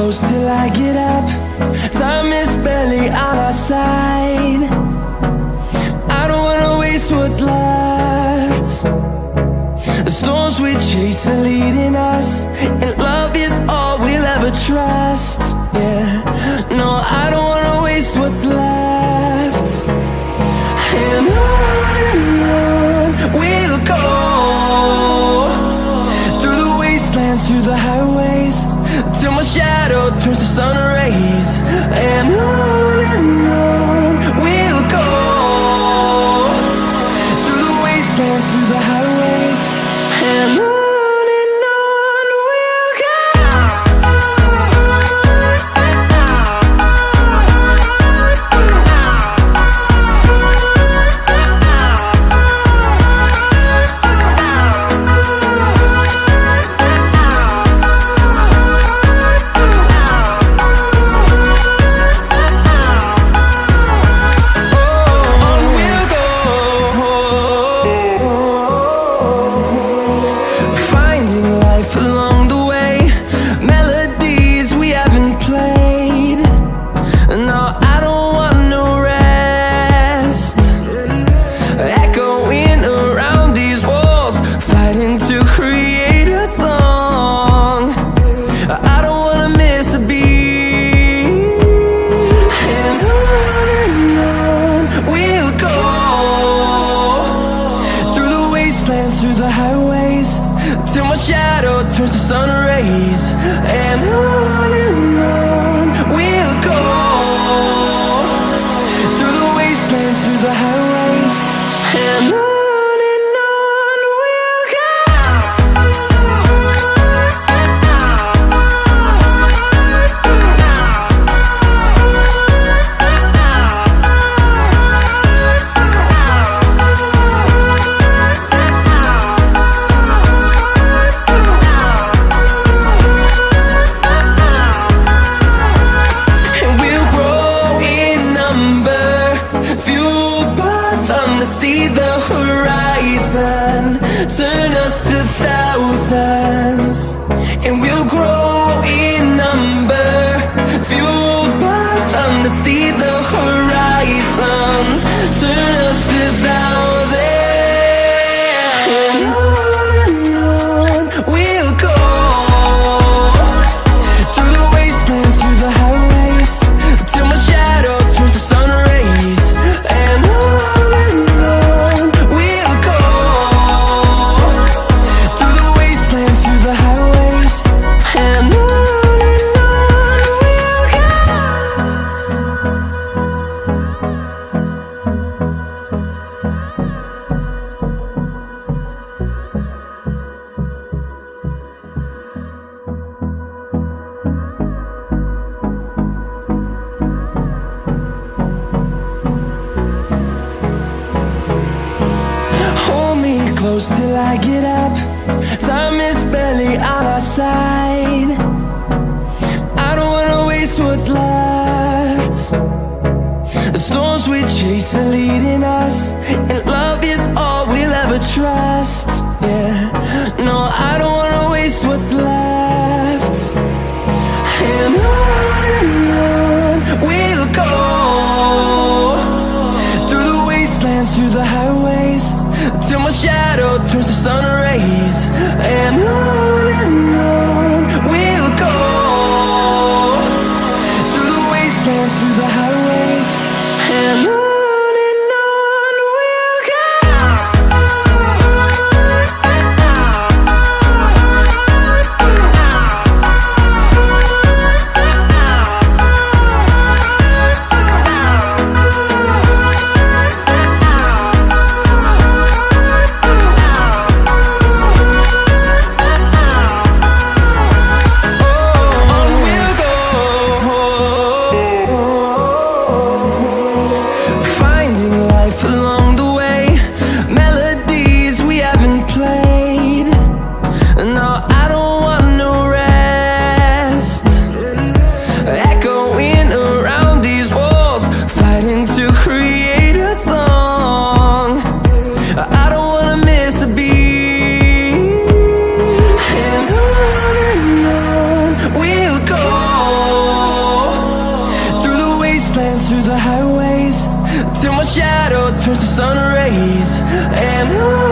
close till I get up. Time is barely on our side. I don't wanna waste what's left. The storms we chase are leading us, and love is all we'll ever trust. Yeah, no, I don't wanna waste what's left. And on we'll go, through the wastelands, through the highways, till my shadow turns to sun rays. And on we'll go, through the wastelands, through the highways, and on we'll go. Through the highways, till my shadow turns to sun rays. And on we'll go, through the wastelands, through the highways, and on we'll go. See the horizon, turn us to thousands, and we'll grow in number, fueled by them to see the horizon, turn us to thousands. And on we'll go, through the wastelands, through the highways, till my shadow turns to sun rays. And close till I get up. Time is barely on our side. I don't wanna waste what's left. The storms we chase are leading us, and love is all we'll ever trust. Yeah, no, I don't wanna waste what's left. And on we'll go, through the wastelands, through the highways, till my shadow turns to sun rays. And on we'll go, through the wastelands, through the highways, and on we'll go. turns to sun rays, and